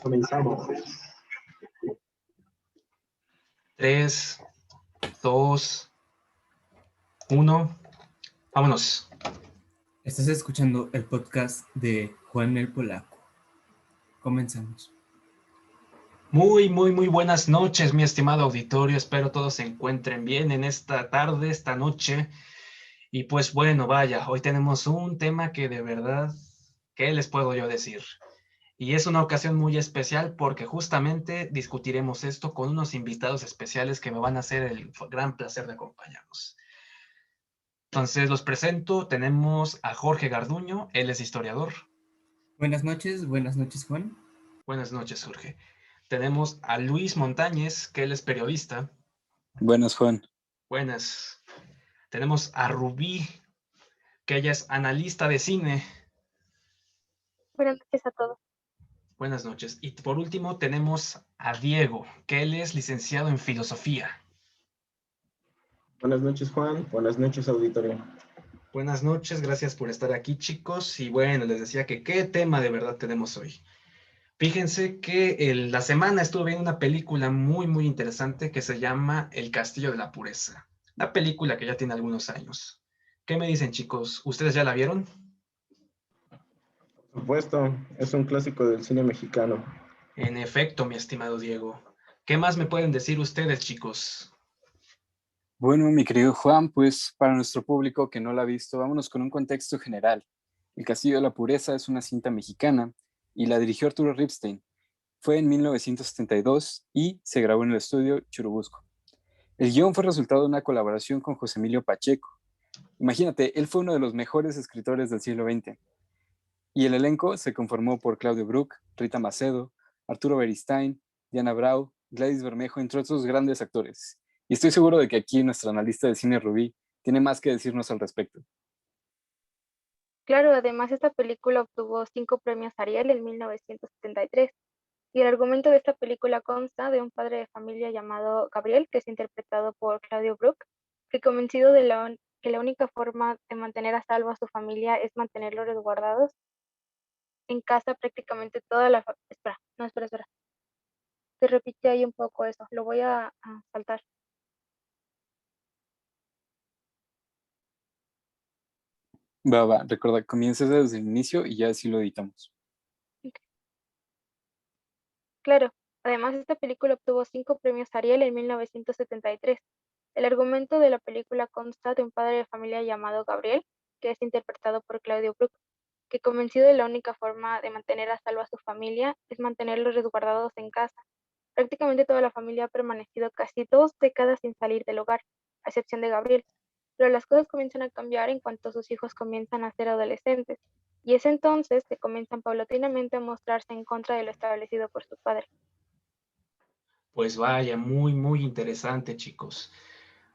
Comenzamos. 3, 2, 1. Vámonos. Estás escuchando el podcast de Juan el Polaco. Comenzamos. Muy buenas noches, mi estimado auditorio. Espero todos se encuentren bien en esta tarde, esta noche. Y pues bueno, vaya, hoy tenemos un tema que de verdad, ¿qué les puedo yo decir? Y es una ocasión muy especial porque justamente discutiremos esto con unos invitados especiales que me van a hacer el gran placer de acompañarnos. Entonces los presento, tenemos a Jorge Garduño, él es historiador. Buenas noches Juan. Buenas noches, Jorge. Tenemos a Luis Montañez, que él es periodista. Buenas, Juan. Buenas. Tenemos a Rubí, que ella es analista de cine. Buenas noches a todos. Buenas noches. Y por último tenemos a Diego, que él es licenciado en filosofía. Buenas noches, Juan. Buenas noches, auditorio. Buenas noches, gracias por estar aquí, chicos. Y bueno, les decía que qué tema de verdad tenemos hoy. Fíjense que la semana estuve viendo una película muy interesante que se llama El Castillo de la Pureza. Una película que ya tiene algunos años. ¿Qué me dicen, chicos? ¿Ustedes ya la vieron? Por supuesto, es un clásico del cine mexicano. En efecto, mi estimado Diego. ¿Qué más me pueden decir ustedes, chicos? Bueno, mi querido Juan, pues para nuestro público que no la ha visto, vámonos con un contexto general. El Castillo de la Pureza es una cinta mexicana y la dirigió Arturo Ripstein. Fue en 1972 y se grabó en el estudio Churubusco. El guión fue resultado de una colaboración con José Emilio Pacheco. Imagínate, él fue uno de los mejores escritores del siglo XX. Y el elenco se conformó por Claudio Brook, Rita Macedo, Arturo Beristain, Diana Brau, Gladys Bermejo, entre otros grandes actores. Y estoy seguro de que aquí nuestra analista de cine Rubí tiene más que decirnos al respecto. Claro, además esta película obtuvo 5 premios Ariel en 1973 y el argumento de esta película consta de un padre de familia llamado Gabriel, que es interpretado por Claudio Brook, que convencido de que la única forma de mantener a salvo a su familia es mantenerlos resguardados en casa prácticamente toda la Espera, no, espera. Te repite ahí un poco eso, lo voy a saltar. Va, recuerda, comienza desde el inicio y ya así lo editamos. Claro, además esta película obtuvo 5 premios Ariel en 1973. El argumento de la película consta de un padre de familia llamado Gabriel, que es interpretado por Claudio Brook, que convencido de la única forma de mantener a salvo a su familia es mantenerlos resguardados en casa. Prácticamente toda la familia ha permanecido casi 2 décadas sin salir del hogar, a excepción de Gabriel. Pero las cosas comienzan a cambiar en cuanto sus hijos comienzan a ser adolescentes, y es entonces que comienzan paulatinamente a mostrarse en contra de lo establecido por su padre. Pues vaya, muy interesante, chicos.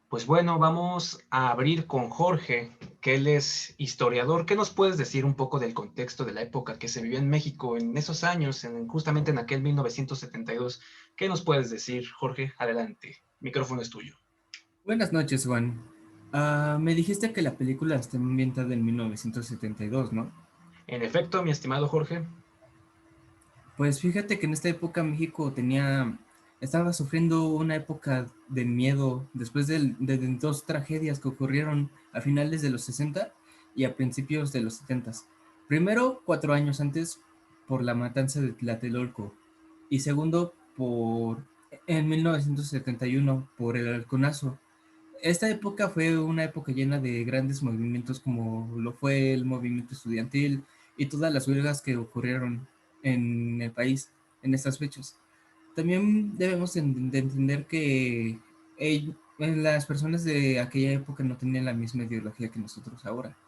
Pues bueno, vamos a abrir con Jorge, que él es historiador. ¿Qué nos puedes decir un poco del contexto de la época que se vivió en México en esos años, justamente en aquel 1972? ¿Qué nos puedes decir, Jorge? Adelante, el micrófono es tuyo. Buenas noches, Juan. Me dijiste que la película está ambientada en 1972, ¿no? En efecto, mi estimado Jorge. Pues fíjate que en esta época México estaba sufriendo una época de miedo después de 2 tragedias que ocurrieron a finales de los 60 y a principios de los 70. Primero, 4 años antes, por la matanza de Tlatelolco, y segundo, en 1971, por el Halconazo. Esta época fue una época llena de grandes movimientos como lo fue el movimiento estudiantil y todas las huelgas que ocurrieron en el país en estas fechas. También debemos de entender que las personas de aquella época no tenían la misma ideología que nosotros ahora.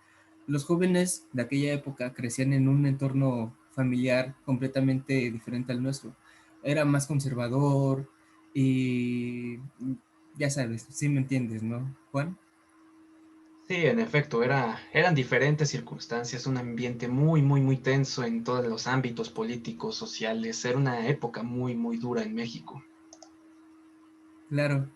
Los jóvenes de aquella época crecían en un entorno familiar completamente diferente al nuestro. Era más conservador y ya sabes, sí me entiendes, ¿no, Juan? Sí, en efecto, eran diferentes circunstancias, un ambiente muy tenso en todos los ámbitos políticos, sociales. Era una época muy dura en México. Claro.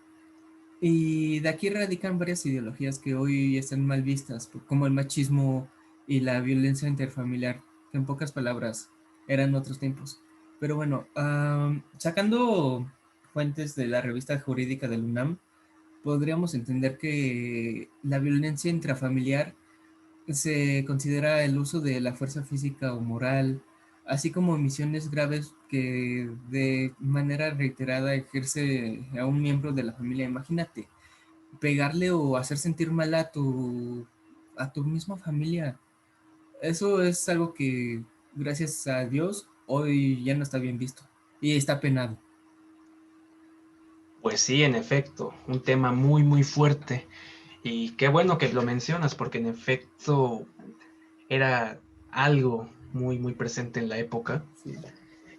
Y de aquí radican varias ideologías que hoy están mal vistas, como el machismo y la violencia interfamiliar, que en pocas palabras eran otros tiempos. Pero bueno, sacando fuentes de la revista jurídica del UNAM, podríamos entender que la violencia intrafamiliar se considera el uso de la fuerza física o moral, así como omisiones graves que de manera reiterada ejerce a un miembro de la familia. Imagínate, pegarle o hacer sentir mal a tu misma familia. Eso es algo que, gracias a Dios, hoy ya no está bien visto y está penado. Pues sí, en efecto, un tema muy, muy fuerte. Y qué bueno que lo mencionas, porque en efecto era algo muy, muy presente en la época. Sí.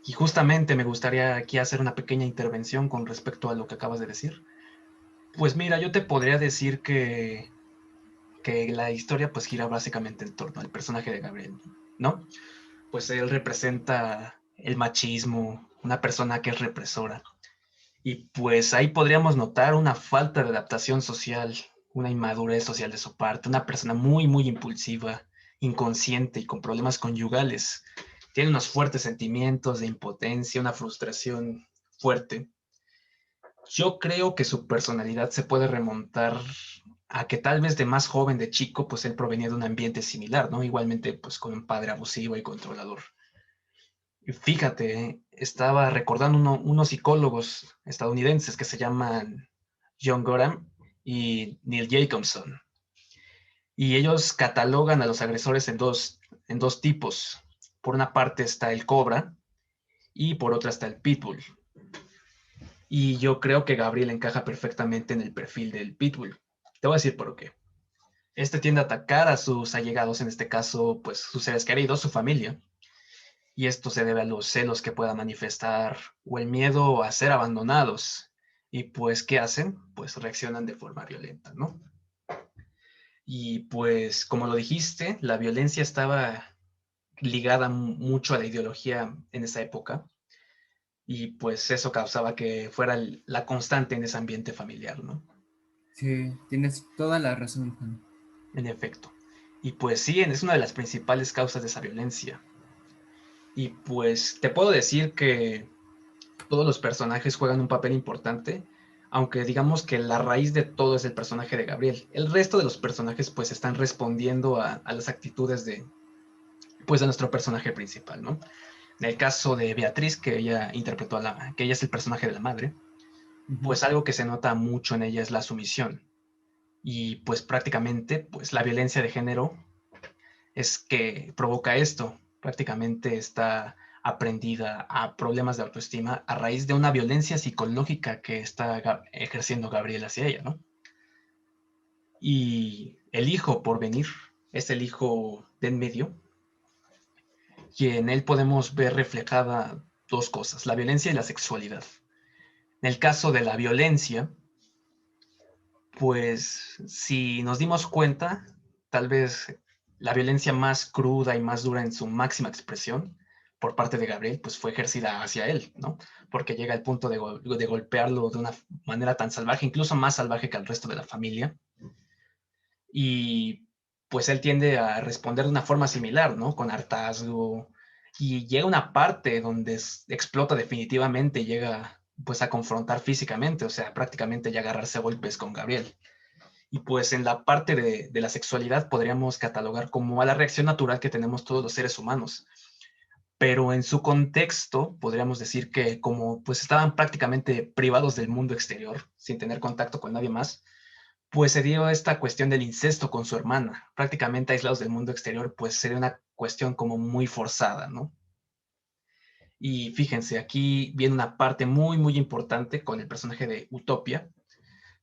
Y justamente me gustaría aquí hacer una pequeña intervención con respecto a lo que acabas de decir. Pues mira, yo te podría decir que la historia pues gira básicamente en torno al personaje de Gabriel, ¿no? Pues él representa el machismo, una persona que es represora. Y pues ahí podríamos notar una falta de adaptación social, una inmadurez social de su parte, una persona muy, muy impulsiva, inconsciente y con problemas conyugales. Tiene unos fuertes sentimientos de impotencia, una frustración fuerte. Yo creo que su personalidad se puede remontar a que tal vez de más joven, de chico, pues él provenía de un ambiente similar, ¿no? Igualmente, pues con un padre abusivo y controlador. Y fíjate, estaba recordando unos psicólogos estadounidenses que se llaman John Gorham y Neil Jacobson. Y ellos catalogan a los agresores en dos tipos. Por una parte está el cobra y por otra está el pitbull. Y yo creo que Gabriel encaja perfectamente en el perfil del pitbull. Te voy a decir por qué. Este tiende a atacar a sus allegados, en este caso, pues sus seres queridos, su familia. Y esto se debe a los celos que pueda manifestar o el miedo a ser abandonados. Y pues, ¿qué hacen? Pues reaccionan de forma violenta, ¿no? Y pues, como lo dijiste, la violencia estaba ligada mucho a la ideología en esa época. Y pues eso causaba que fuera la constante en ese ambiente familiar, ¿no? Sí, tienes toda la razón, Juan. En efecto. Y pues sí, es una de las principales causas de esa violencia. Y pues te puedo decir que todos los personajes juegan un papel importante, aunque digamos que la raíz de todo es el personaje de Gabriel. El resto de los personajes pues están respondiendo a las actitudes pues, de nuestro personaje principal, ¿no? En el caso de Beatriz, que ella interpretó que ella es el personaje de la madre, Ujú. pues algo que se nota mucho en ella es la sumisión. Y pues prácticamente pues la violencia de género es que provoca esto. Prácticamente está aprendida a problemas de autoestima a raíz de una violencia psicológica que está ejerciendo Gabriel hacia ella, ¿no? Y el hijo por venir es el hijo de en medio, y en él podemos ver reflejada dos cosas, la violencia y la sexualidad. En el caso de la violencia, pues si nos dimos cuenta, tal vez la violencia más cruda y más dura en su máxima expresión por parte de Gabriel, pues fue ejercida hacia él, ¿no? Porque llega al punto de golpearlo de una manera tan salvaje, incluso más salvaje que al resto de la familia. Y pues él tiende a responder de una forma similar, ¿no? Con hartazgo. Y llega una parte donde explota definitivamente y llega pues a confrontar físicamente, o sea, prácticamente ya agarrarse a golpes con Gabriel. Y pues en la parte de la sexualidad podríamos catalogar como a la reacción natural que tenemos todos los seres humanos. Pero en su contexto podríamos decir que como pues estaban prácticamente privados del mundo exterior, sin tener contacto con nadie más, pues se dio esta cuestión del incesto con su hermana. Prácticamente aislados del mundo exterior, pues sería una cuestión como muy forzada, ¿no? Y fíjense, aquí viene una parte muy, muy importante con el personaje de Utopia,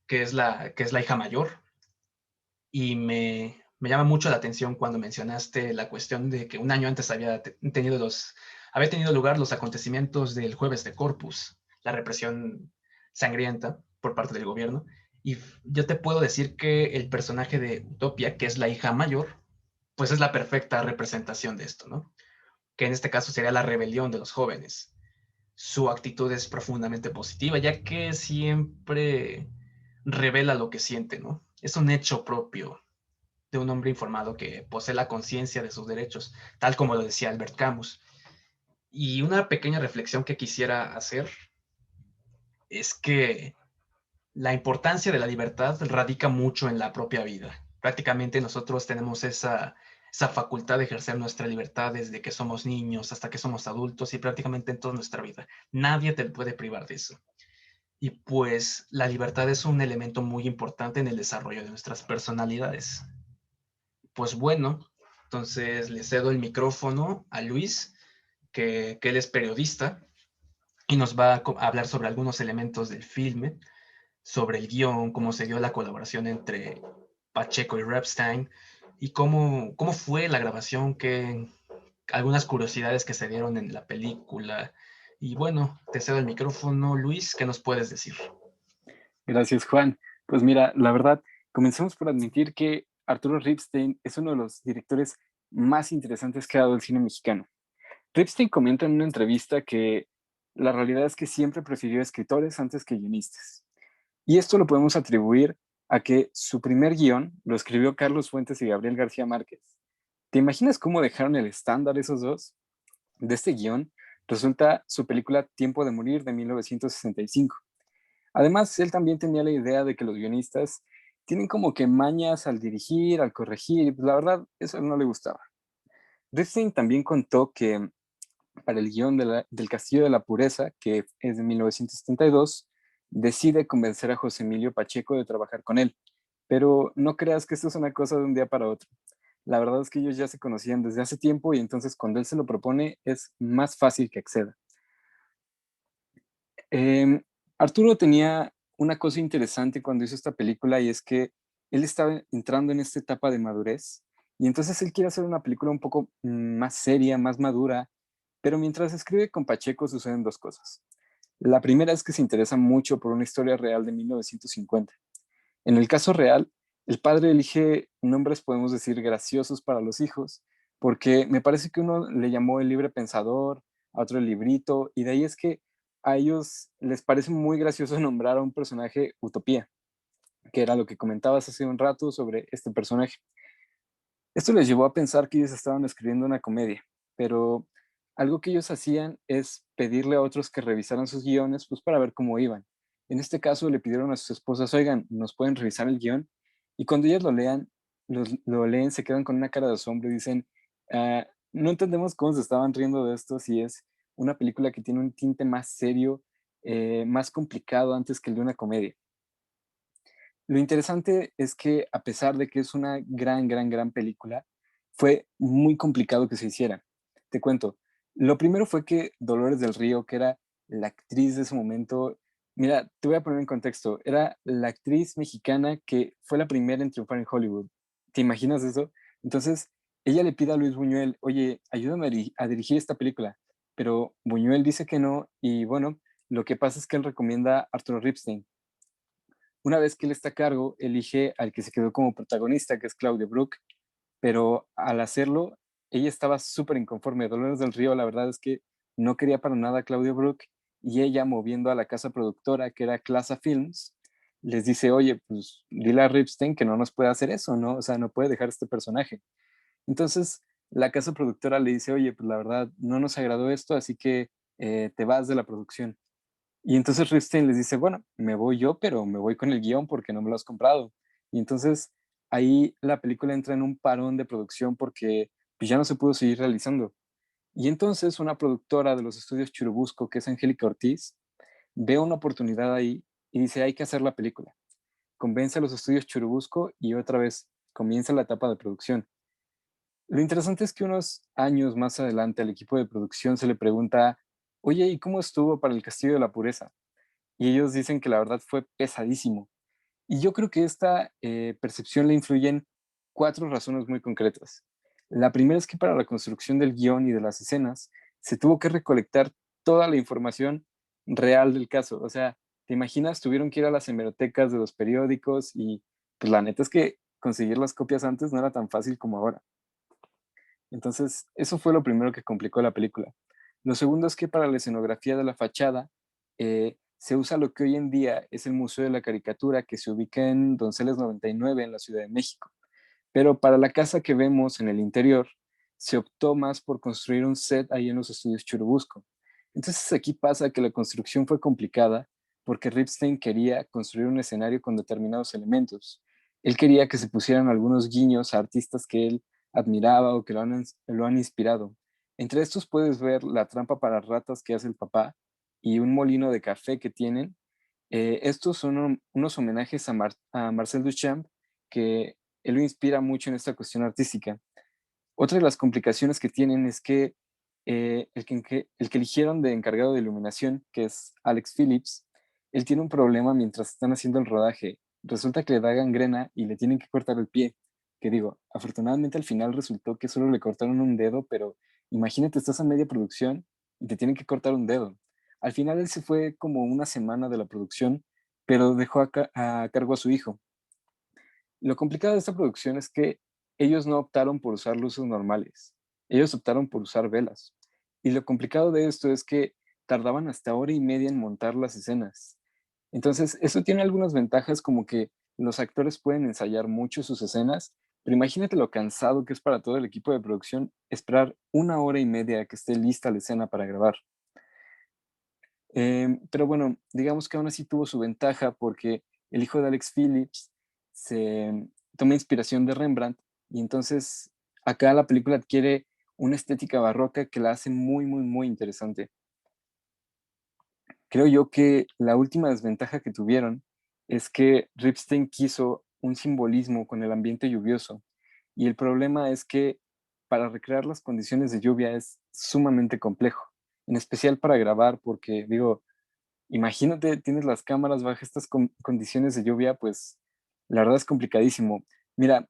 que es la hija mayor, y me llama mucho la atención cuando mencionaste la cuestión de que un año antes había tenido lugar los acontecimientos del Jueves de Corpus, la represión sangrienta por parte del gobierno. Y yo te puedo decir que el personaje de Utopia, que es la hija mayor, pues es la perfecta representación de esto, ¿no? Que en este caso sería la rebelión de los jóvenes. Su actitud es profundamente positiva, ya que siempre revela lo que siente, ¿no? Es un hecho propio de un hombre informado que posee la conciencia de sus derechos, tal como lo decía Albert Camus. Y una pequeña reflexión que quisiera hacer es que la importancia de la libertad radica mucho en la propia vida. Prácticamente nosotros tenemos esa facultad de ejercer nuestra libertad desde que somos niños hasta que somos adultos y prácticamente en toda nuestra vida. Nadie te puede privar de eso. Y pues la libertad es un elemento muy importante en el desarrollo de nuestras personalidades. Pues bueno, entonces le cedo el micrófono a Luis, que él es periodista y nos va a hablar sobre algunos elementos del filme, sobre el guión, cómo se dio la colaboración entre Pacheco y Repstein y cómo fue la grabación, algunas curiosidades que se dieron en la película. Y bueno, te cedo el micrófono, Luis, ¿qué nos puedes decir? Gracias, Juan. Pues mira, la verdad, comencemos por admitir que Arturo Ripstein es uno de los directores más interesantes que ha dado el cine mexicano. Ripstein comenta en una entrevista que la realidad es que siempre prefirió escritores antes que guionistas. Y esto lo podemos atribuir a que su primer guión lo escribió Carlos Fuentes y Gabriel García Márquez. ¿Te imaginas cómo dejaron el estándar esos dos? De este guión resulta su película Tiempo de Morir de 1965. Además, él también tenía la idea de que los guionistas tienen como que mañas al dirigir, al corregir, y pues la verdad, eso a él no le gustaba. Ripstein también contó que para el guión del Castillo de la Pureza, que es de 1972, decide convencer a José Emilio Pacheco de trabajar con él. Pero no creas que esto es una cosa de un día para otro. La verdad es que ellos ya se conocían desde hace tiempo y entonces cuando él se lo propone es más fácil que acceda. Eh, Arturo tenía una cosa interesante cuando hizo esta película y es que él estaba entrando en esta etapa de madurez y entonces él quiere hacer una película un poco más seria, más madura, pero mientras escribe con Pacheco suceden dos cosas. La primera es que se interesa mucho por una historia real de 1950. En el caso real, el padre elige nombres, podemos decir, graciosos para los hijos, porque me parece que uno le llamó el libre pensador, a otro el librito, y de ahí es que a ellos les parece muy gracioso nombrar a un personaje Utopía, que era lo que comentabas hace un rato sobre este personaje. Esto les llevó a pensar que ellos estaban escribiendo una comedia, pero algo que ellos hacían es pedirle a otros que revisaran sus guiones, pues para ver cómo iban. En este caso le pidieron a sus esposas, oigan, ¿nos pueden revisar el guión? Y cuando ellas lo lean, lo leen, se quedan con una cara de asombro y dicen, no entendemos cómo se estaban riendo de esto, si es una película que tiene un tinte más serio, más complicado antes que el de una comedia. Lo interesante es que a pesar de que es una gran película, fue muy complicado que se hiciera. Te cuento, lo primero fue que Dolores del Río, que era la actriz de ese momento, mira, te voy a poner en contexto, era la actriz mexicana que fue la primera en triunfar en Hollywood. ¿Te imaginas eso? Entonces, ella le pide a Luis Buñuel, oye, ayúdame a dirigir esta película, pero Buñuel dice que no y bueno, lo que pasa es que él recomienda a Arturo Ripstein. Una vez que él está a cargo, elige al que se quedó como protagonista, que es Claudia Brook, pero al hacerlo, ella estaba súper inconforme. Dolores del Río, la verdad es que no quería para nada a Claudia Brook y ella, moviendo a la casa productora, que era Clasa Films, les dice, oye, pues dile a Ripstein que no nos puede hacer eso, ¿no? O sea, no puede dejar este personaje. Entonces, la casa productora le dice, oye, pues la verdad, no nos agradó esto, así que te vas de la producción. Y entonces Ripstein les dice, bueno, me voy yo, pero me voy con el guión porque no me lo has comprado. Y entonces ahí la película entra en un parón de producción porque pues, ya no se pudo seguir realizando. Y entonces una productora de los estudios Churubusco, que es Angélica Ortiz, ve una oportunidad ahí y dice, hay que hacer la película. Convence a los estudios Churubusco y otra vez comienza la etapa de producción. Lo interesante es que unos años más adelante al equipo de producción se le pregunta, oye, ¿y cómo estuvo para el Castillo de la Pureza? Y ellos dicen que la verdad fue pesadísimo. Y yo creo que esta percepción le influyen cuatro razones muy concretas. La primera es que para la construcción del guión y de las escenas se tuvo que recolectar toda la información real del caso. O sea, ¿te imaginas? Tuvieron que ir a las hemerotecas de los periódicos y pues la neta es que conseguir las copias antes no era tan fácil como ahora. Entonces, eso fue lo primero que complicó la película. Lo segundo es que para la escenografía de la fachada se usa lo que hoy en día es el Museo de la Caricatura, que se ubica en Donceles 99 en la Ciudad de México. Pero para la casa que vemos en el interior, se optó más por construir un set ahí en los estudios Churubusco. Entonces aquí pasa que la construcción fue complicada porque Ripstein quería construir un escenario con determinados elementos. Él quería que se pusieran algunos guiños a artistas que él admiraba o que lo han inspirado. Entre estos puedes ver la trampa para ratas que hace el papá y un molino de café que tienen. Estos son unos homenajes a Marcel Duchamp, que él lo inspira mucho en esta cuestión artística. Otra de las complicaciones que tienen es que el que eligieron de encargado de iluminación, que es Alex Phillips, él tiene un problema mientras están haciendo el rodaje. Resulta que le da gangrena y le tienen que cortar el pie. Que digo, afortunadamente al final resultó que solo le cortaron un dedo, pero imagínate, estás a media producción y te tienen que cortar un dedo. Al final él se fue como una semana de la producción, pero dejó a cargo a su hijo. Lo complicado de esta producción es que ellos no optaron por usar luces normales, ellos optaron por usar velas. Y lo complicado de esto es que tardaban hasta hora y media en montar las escenas. Entonces, eso tiene algunas ventajas, como que los actores pueden ensayar mucho sus escenas, pero imagínate lo cansado que es para todo el equipo de producción esperar una hora y media a que esté lista la escena para grabar. Pero bueno, digamos que aún así tuvo su ventaja porque el hijo de Alex Phillips se toma inspiración de Rembrandt y entonces acá la película adquiere una estética barroca que la hace muy, muy, muy interesante. Creo yo que la última desventaja que tuvieron es que Ripstein quiso un simbolismo con el ambiente lluvioso y el problema es que para recrear las condiciones de lluvia es sumamente complejo, en especial para grabar porque digo, imagínate, tienes las cámaras bajo estas condiciones de lluvia, pues la verdad es complicadísimo. Mira,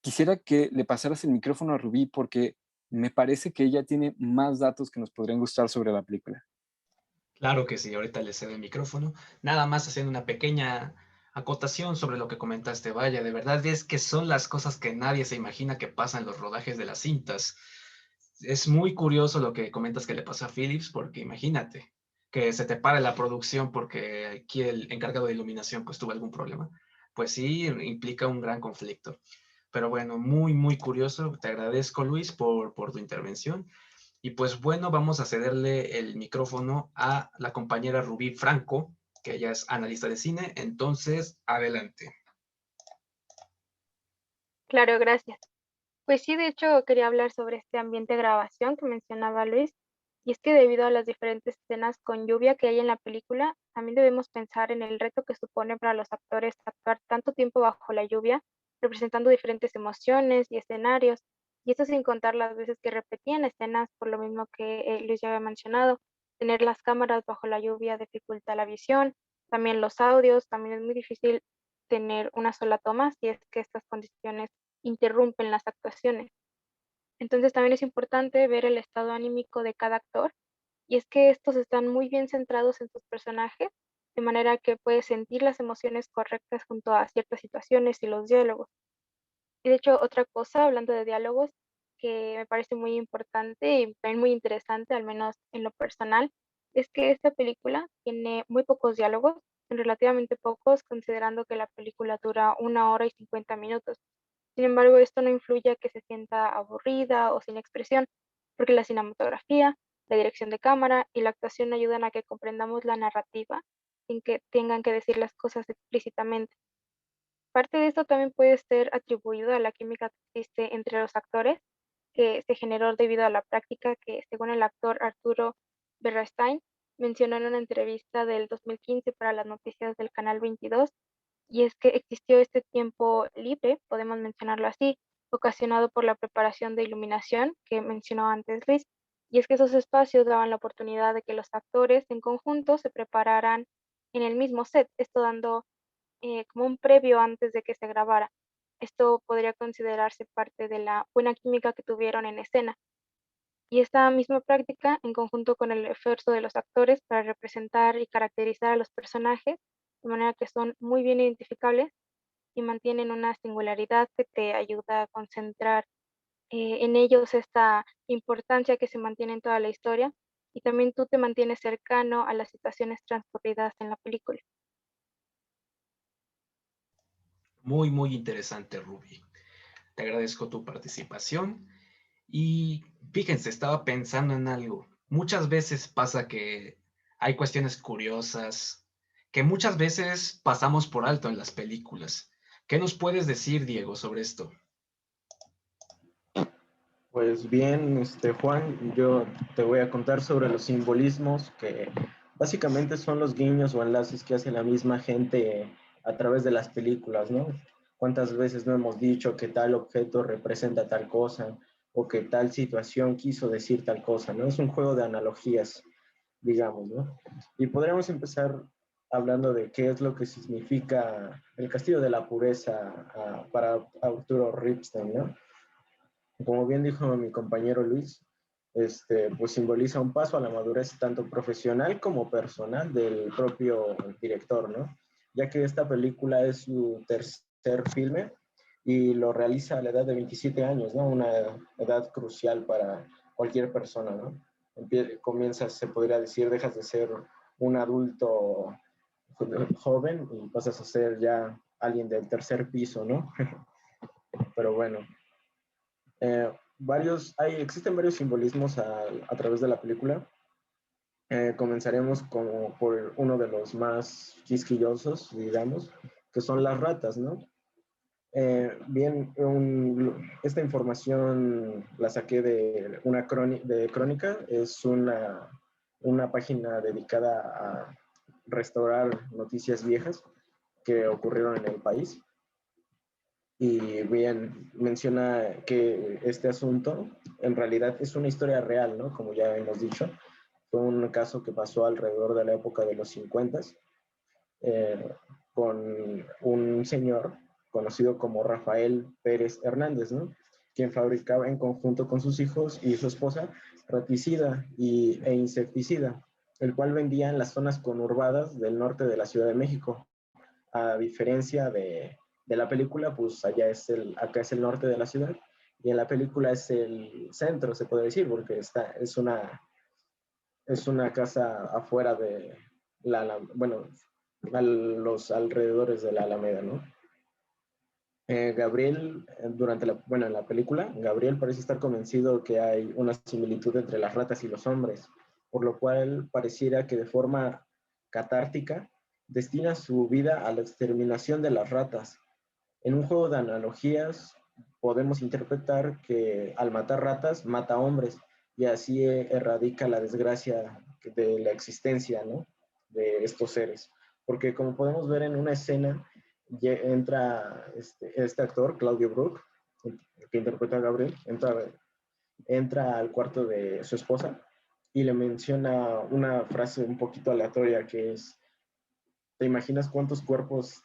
quisiera que le pasaras el micrófono a Rubí porque me parece que ella tiene más datos que nos podrían gustar sobre la película. Claro que sí, ahorita le cedo el micrófono. Nada más haciendo una pequeña acotación sobre lo que comentaste. Vaya, de verdad es que son las cosas que nadie se imagina que pasan en los rodajes de las cintas. Es muy curioso lo que comentas que le pasó a Philips, porque imagínate que se te pare la producción porque aquí el encargado de iluminación pues tuvo algún problema. Pues sí, implica un gran conflicto. Pero bueno, muy, muy curioso. Te agradezco, Luis, por tu intervención. Y pues bueno, vamos a cederle el micrófono a la compañera Rubí Franco, que ella es analista de cine. Entonces, adelante. Claro, gracias. Pues sí, de hecho quería hablar sobre este ambiente de grabación que mencionaba Luis, y es que debido a las diferentes escenas con lluvia que hay en la película, también debemos pensar en el reto que supone para los actores actuar tanto tiempo bajo la lluvia, representando diferentes emociones y escenarios, y esto sin contar las veces que repetían escenas, por lo mismo que Luis ya había mencionado, tener las cámaras bajo la lluvia dificulta la visión, también los audios, también es muy difícil tener una sola toma si es que estas condiciones interrumpen las actuaciones. Entonces también es importante ver el estado anímico de cada actor, y es que estos están muy bien centrados en sus personajes, de manera que puedes sentir las emociones correctas junto a ciertas situaciones y los diálogos. Y de hecho, otra cosa, hablando de diálogos, que me parece muy importante y también muy interesante, al menos en lo personal, es que esta película tiene muy pocos diálogos, relativamente pocos, considerando que la película dura 1 hora y 50 minutos. Sin embargo, esto no influye a que se sienta aburrida o sin expresión, porque la cinematografía, la dirección de cámara y la actuación ayudan a que comprendamos la narrativa sin que tengan que decir las cosas explícitamente. Parte de esto también puede ser atribuido a la química que existe entre los actores, que se generó debido a la práctica que, según el actor Arturo Berrestein, mencionó en una entrevista del 2015 para las noticias del Canal 22, y es que existió este tiempo libre, podemos mencionarlo así, ocasionado por la preparación de iluminación que mencionó antes Luis, y es que esos espacios daban la oportunidad de que los actores en conjunto se prepararan en el mismo set, esto dando como un previo antes de que se grabara. Esto podría considerarse parte de la buena química que tuvieron en escena. Y esta misma práctica, en conjunto con el esfuerzo de los actores para representar y caracterizar a los personajes, de manera que son muy bien identificables y mantienen una singularidad que te ayuda a concentrar en ellos esta importancia que se mantiene en toda la historia, y también tú te mantienes cercano a las situaciones transcurridas en la película. Muy, muy interesante, Rubí. Te agradezco tu participación. Y fíjense, estaba pensando en algo. Muchas veces pasa que hay cuestiones curiosas que muchas veces pasamos por alto en las películas. ¿Qué nos puedes decir, Diego, sobre esto? Pues bien, Juan, yo te voy a contar sobre los simbolismos que básicamente son los guiños o enlaces que hace la misma gente a través de las películas, ¿no? ¿Cuántas veces no hemos dicho que tal objeto representa tal cosa o que tal situación quiso decir tal cosa, ¿no? Es un juego de analogías, digamos, ¿no? Y podríamos empezar hablando de qué es lo que significa el castillo de la pureza para Arturo Ripstein, ¿no? Como bien dijo mi compañero Luis, pues simboliza un paso a la madurez tanto profesional como personal del propio director, ¿no? Ya que esta película es su tercer filme y lo realiza a la edad de 27 años, ¿no? Una edad crucial para cualquier persona, ¿no? Comienzas, se podría decir, dejas de ser un adulto joven y pasas a ser ya alguien del tercer piso, ¿no? Pero bueno, existen varios simbolismos a través de la película. Comenzaremos como por uno de los más quisquillosos, digamos, que son las ratas, ¿no? Bien, esta información la saqué de una de Crónica, es una página dedicada a restaurar noticias viejas que ocurrieron en el país. Y bien, menciona que este asunto en realidad es una historia real, ¿no? Como ya hemos dicho, fue un caso que pasó alrededor de la época de los 50 con un señor conocido como Rafael Pérez Hernández, ¿no? Quien fabricaba en conjunto con sus hijos y su esposa raticida e insecticida, el cual vendía en las zonas conurbadas del norte de la Ciudad de México. A diferencia de la película, pues acá es el norte de la ciudad y en la película es el centro, se puede decir, porque es una casa afuera de bueno, a los alrededores de la Alameda, ¿no? Gabriel, bueno, en la película, Gabriel parece estar convencido que hay una similitud entre las ratas y los hombres, por lo cual pareciera que de forma catártica destina su vida a la exterminación de las ratas. En un juego de analogías podemos interpretar que al matar ratas mata hombres y así erradica la desgracia de la existencia, ¿no? De estos seres. Porque como podemos ver en una escena, entra este actor, Claudio Brook, que interpreta a Gabriel, entra al cuarto de su esposa y le menciona una frase un poquito aleatoria que es, ¿te imaginas cuántos cuerpos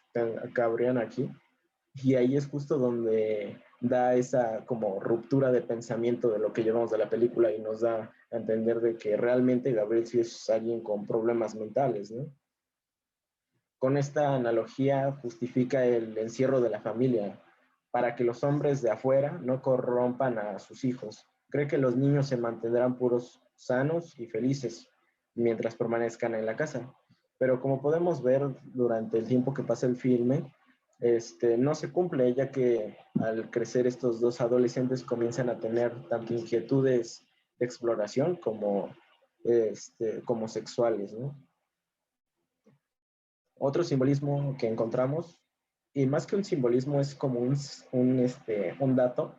cabrían aquí? Y ahí es justo donde da esa como ruptura de pensamiento de lo que llevamos de la película y nos da a entender de que realmente Gabriel sí es alguien con problemas mentales, ¿no? Con esta analogía justifica el encierro de la familia para que los hombres de afuera no corrompan a sus hijos. Cree que los niños se mantendrán puros, sanos y felices mientras permanezcan en la casa. Pero como podemos ver durante el tiempo que pasa el filme, no se cumple, ya que al crecer estos dos adolescentes comienzan a tener tanto inquietudes de exploración como sexuales, ¿no? Otro simbolismo que encontramos, y más que un simbolismo, es como un dato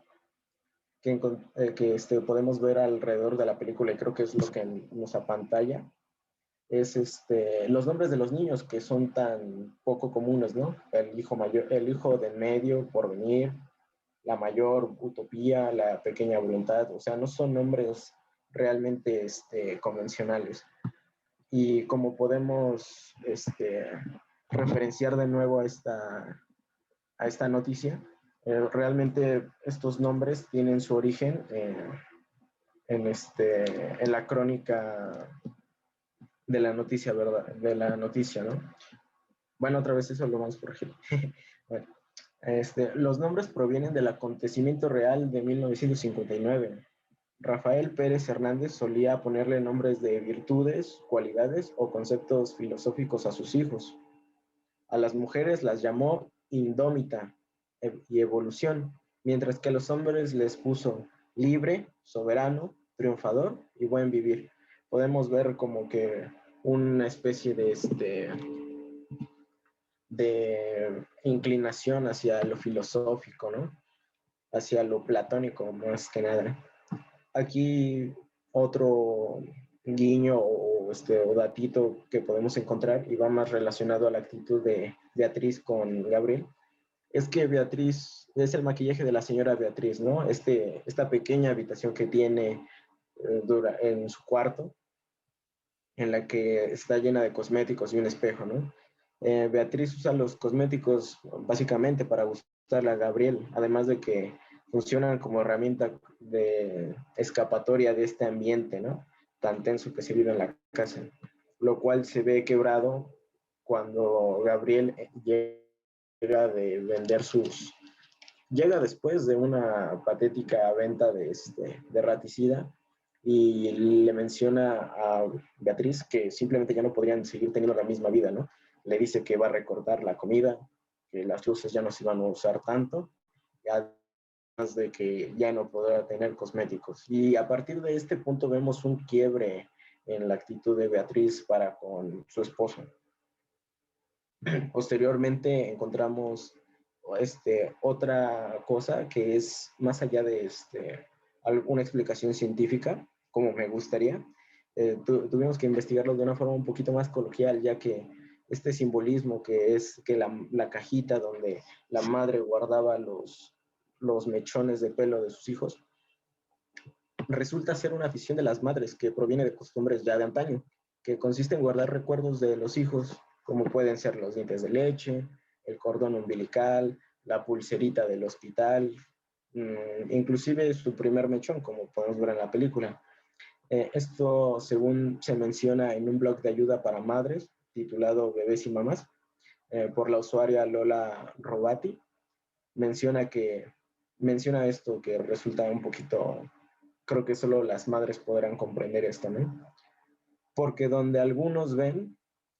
que podemos ver alrededor de la película, y creo que es lo que nos apantalla, es los nombres de los niños que son tan poco comunes, ¿no? El hijo mayor, el hijo del medio, Porvenir, la mayor, Utopía, la pequeña voluntad, o sea, no son nombres realmente convencionales. Y como podemos referenciar de nuevo a esta noticia, realmente estos nombres tienen su origen en la crónica de la noticia, ¿verdad? De la noticia, ¿no? Bueno, otra vez eso lo vamos a corregir. Bueno, los nombres provienen del acontecimiento real de 1959. Rafael Pérez Hernández solía ponerle nombres de virtudes, cualidades o conceptos filosóficos a sus hijos. A las mujeres las llamó indómita y evolución, mientras que a los hombres les puso libre, soberano, triunfador y buen vivir. Podemos ver como que una especie de inclinación hacia lo filosófico, ¿no? Hacia lo platónico, más que nada. Aquí otro guiño o datito que podemos encontrar y va más relacionado a la actitud de Beatriz con Gabriel, es que Beatriz es el maquillaje de la señora Beatriz, ¿no? Esta pequeña habitación que tiene en su cuarto, en la que está llena de cosméticos y un espejo, ¿no? Beatriz usa los cosméticos básicamente para gustarle a Gabriel, además de que funcionan como herramienta de escapatoria de este ambiente, ¿no? Tan tenso que se vive en la casa, lo cual se ve quebrado cuando Gabriel llega después de una patética venta de raticida y le menciona a Beatriz que simplemente ya no podrían seguir teniendo la misma vida, ¿no? Le dice que va a recortar la comida, que las luces ya no se van a usar tanto, además de que ya no podrá tener cosméticos. Y a partir de este punto vemos un quiebre en la actitud de Beatriz para con su esposo. Posteriormente encontramos otra cosa que es más allá de alguna explicación científica, como me gustaría. Tuvimos que investigarlo de una forma un poquito más coloquial, ya que este simbolismo que es que la cajita donde la madre guardaba los mechones de pelo de sus hijos, resulta ser una afición de las madres que proviene de costumbres ya de antaño, que consiste en guardar recuerdos de los hijos, como pueden ser los dientes de leche, el cordón umbilical, la pulserita del hospital, inclusive su primer mechón, como podemos ver en la película. Esto, según se menciona en un blog de ayuda para madres, titulado Bebés y Mamás, por la usuaria Lola Robati, menciona esto que resulta un poquito, creo que solo las madres podrán comprender esto, ¿no? Porque donde algunos ven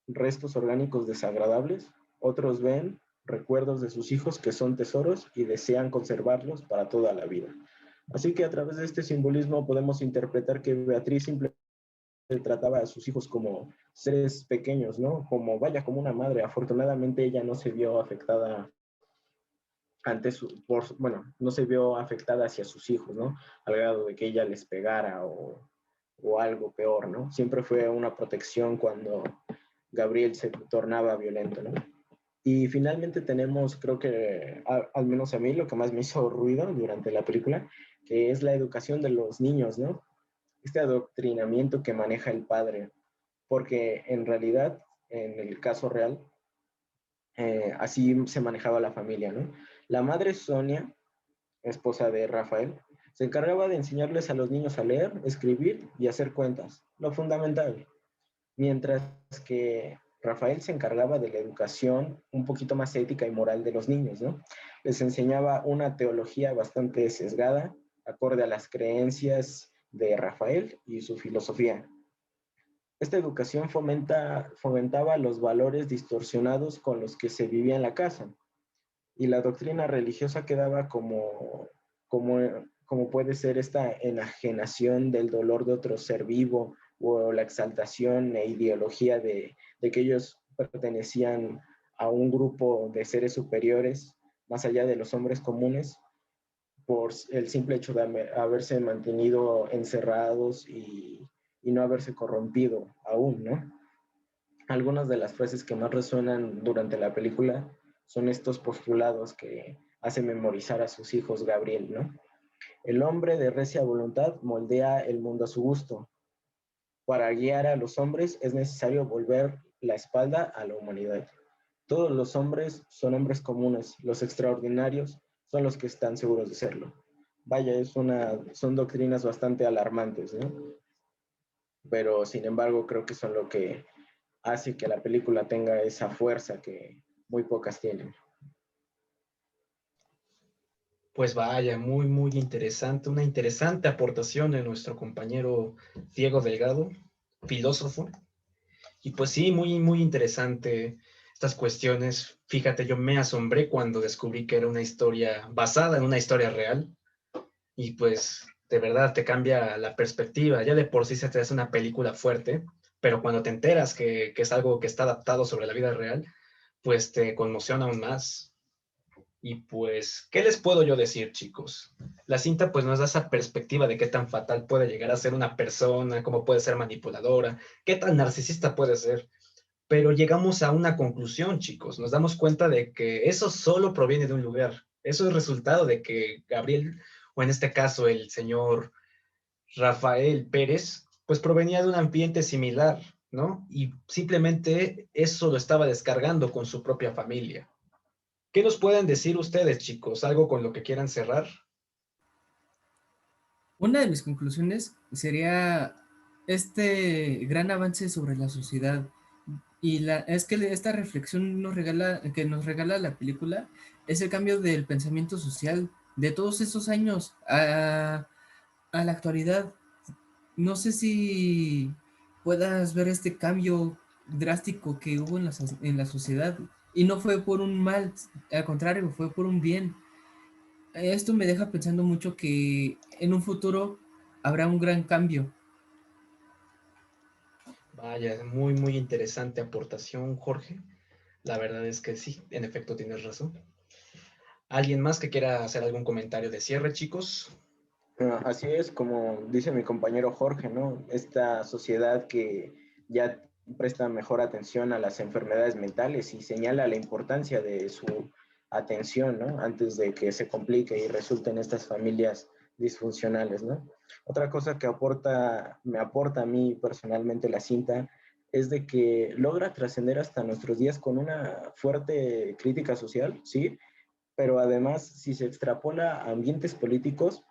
restos orgánicos desagradables, otros ven recuerdos de sus hijos que son tesoros y desean conservarlos para toda la vida. Así que a través de este simbolismo podemos interpretar que Beatriz simplemente trataba a sus hijos como seres pequeños, ¿no? Como una madre. Afortunadamente ella no se vio afectada no se vio afectada hacia sus hijos, ¿no? Al grado de que ella les pegara o algo peor, ¿no? Siempre fue una protección cuando Gabriel se tornaba violento, ¿no? Y finalmente tenemos, creo que, al menos a mí, lo que más me hizo ruido durante la película, que es la educación de los niños, ¿no? Este adoctrinamiento que maneja el padre, porque en realidad, en el caso real, así se manejaba la familia, ¿no? La madre Sonia, esposa de Rafael, se encargaba de enseñarles a los niños a leer, escribir y hacer cuentas, lo fundamental, mientras que Rafael se encargaba de la educación un poquito más ética y moral de los niños, ¿no? Les enseñaba una teología bastante sesgada, acorde a las creencias de Rafael y su filosofía. Esta educación fomentaba los valores distorsionados con los que se vivía en la casa, y la doctrina religiosa quedaba como puede ser esta enajenación del dolor de otro ser vivo o la exaltación e ideología de que ellos pertenecían a un grupo de seres superiores más allá de los hombres comunes por el simple hecho de haberse mantenido encerrados y no haberse corrompido aún, ¿no? Algunas de las frases que más resuenan durante la película son estos postulados que hace memorizar a sus hijos Gabriel, ¿no? El hombre de recia voluntad moldea el mundo a su gusto. Para guiar a los hombres es necesario volver la espalda a la humanidad. Todos los hombres son hombres comunes, los extraordinarios son los que están seguros de serlo. Vaya, son doctrinas bastante alarmantes, ¿no? Pero sin embargo creo que son lo que hace que la película tenga esa fuerza que muy pocas tienen. Pues vaya, muy, muy interesante, una interesante aportación de nuestro compañero Diego Delgado, filósofo. Y pues sí, muy, muy interesante estas cuestiones. Fíjate, yo me asombré cuando descubrí que era una historia basada en una historia real. Y pues de verdad te cambia la perspectiva. Ya de por sí se te hace una película fuerte, pero cuando te enteras que es algo que está adaptado sobre la vida real, pues te conmociona aún más. Y pues, ¿qué les puedo yo decir, chicos? La cinta pues nos da esa perspectiva de qué tan fatal puede llegar a ser una persona, cómo puede ser manipuladora, qué tan narcisista puede ser. Pero llegamos a una conclusión, chicos. Nos damos cuenta de que eso solo proviene de un lugar. Eso es resultado de que Gabriel, o en este caso el señor Rafael Pérez, pues provenía de un ambiente similar, ¿no? Y simplemente eso lo estaba descargando con su propia familia. ¿Qué nos pueden decir ustedes, chicos? ¿Algo con lo que quieran cerrar? Una de mis conclusiones sería este gran avance sobre la sociedad. Es que esta reflexión que nos regala la película es el cambio del pensamiento social de todos esos años a la actualidad. No sé si puedas ver este cambio drástico que hubo en la sociedad y no fue por un mal, al contrario, fue por un bien. Esto me deja pensando mucho que en un futuro habrá un gran cambio. Vaya, muy, muy interesante aportación, Jorge. La verdad es que sí, en efecto tienes razón. ¿Alguien más que quiera hacer algún comentario de cierre, chicos? Así es, como dice mi compañero Jorge, ¿no? Esta sociedad que ya presta mejor atención a las enfermedades mentales y señala la importancia de su atención, ¿no? Antes de que se complique y resulten estas familias disfuncionales, ¿no? Otra cosa que me aporta a mí personalmente la cinta es de que logra trascender hasta nuestros días con una fuerte crítica social, ¿sí? Pero además, si se extrapola a ambientes políticos,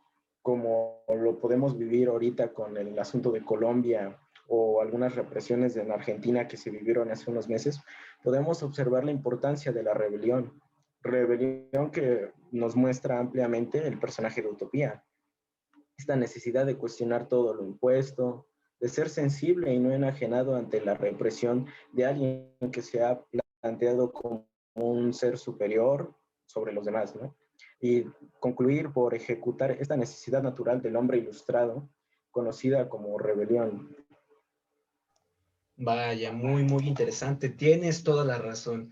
como lo podemos vivir ahorita con el asunto de Colombia o algunas represiones en Argentina que se vivieron hace unos meses, podemos observar la importancia de la rebelión que nos muestra ampliamente el personaje de Utopía, esta necesidad de cuestionar todo lo impuesto, de ser sensible y no enajenado ante la represión de alguien que se ha planteado como un ser superior sobre los demás, ¿no? Y concluir por ejecutar esta necesidad natural del hombre ilustrado, conocida como rebelión. Vaya, muy, muy interesante. Tienes toda la razón.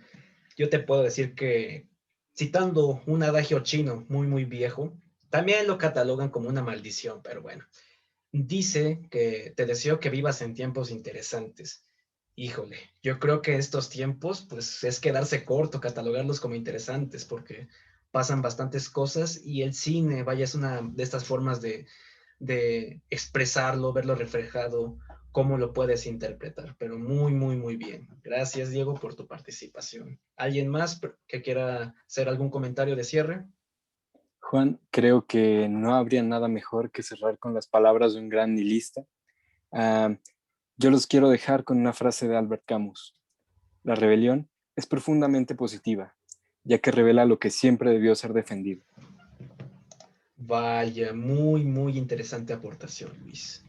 Yo te puedo decir que, citando un adagio chino muy, muy viejo, también lo catalogan como una maldición, pero bueno. Dice que te deseo que vivas en tiempos interesantes. Híjole, yo creo que estos tiempos, pues es quedarse corto, catalogarlos como interesantes, porque pasan bastantes cosas y el cine, vaya, es una de estas formas de expresarlo, verlo reflejado, cómo lo puedes interpretar, pero muy, muy, muy bien. Gracias, Diego, por tu participación. ¿Alguien más que quiera hacer algún comentario de cierre? Juan, creo que no habría nada mejor que cerrar con las palabras de un gran nihilista. Ah, yo los quiero dejar con una frase de Albert Camus. La rebelión es profundamente positiva, ya que revela lo que siempre debió ser defendido. Vaya, muy, muy interesante aportación, Luis.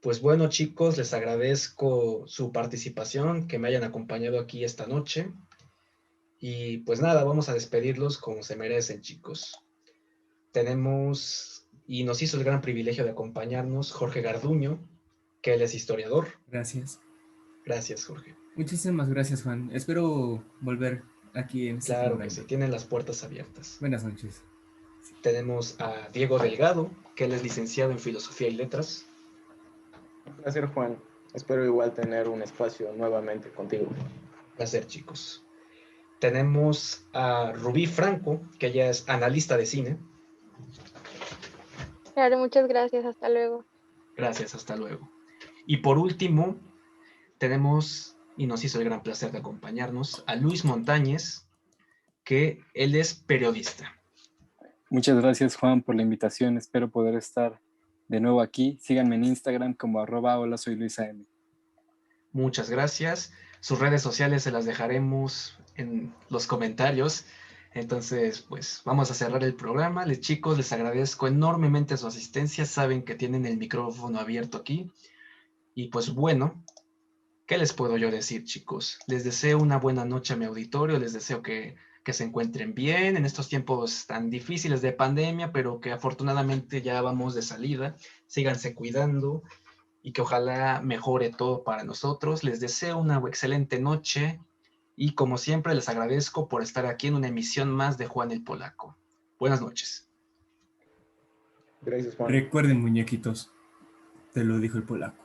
Pues bueno, chicos, les agradezco su participación, que me hayan acompañado aquí esta noche. Y pues nada, vamos a despedirlos como se merecen, chicos. Tenemos, y nos hizo el gran privilegio de acompañarnos, Jorge Garduño, que él es historiador. Gracias. Gracias, Jorge. Muchísimas gracias, Juan. Espero volver aquí en este Claro que programa. sí, tienen las puertas abiertas. Buenas noches. Tenemos a Diego Delgado, que él es licenciado en Filosofía y Letras. Un placer, Juan. Espero igual tener un espacio nuevamente contigo. Placer, chicos. Tenemos a Rubí Franco, que ella es analista de cine. Claro, muchas gracias. Hasta luego. Gracias, hasta luego. Y por último, tenemos, y nos hizo el gran placer de acompañarnos, a Luis Montañez, que él es periodista. Muchas gracias, Juan, por la invitación. Espero poder estar de nuevo aquí. Síganme en Instagram como @hola soy Luisa M. Muchas gracias. Sus redes sociales se las dejaremos en los comentarios. Entonces, pues vamos a cerrar el programa. Les chicos, les agradezco enormemente su asistencia. Saben que tienen el micrófono abierto aquí. Y pues bueno, ¿qué les puedo yo decir, chicos? Les deseo una buena noche a mi auditorio. Les deseo que que se encuentren bien en estos tiempos tan difíciles de pandemia, pero que afortunadamente ya vamos de salida. Síganse cuidando y que ojalá mejore todo para nosotros. Les deseo una excelente noche y como siempre les agradezco por estar aquí en una emisión más de Juan el Polaco. Buenas noches. Gracias, Juan. Recuerden, muñequitos, te lo dijo el polaco.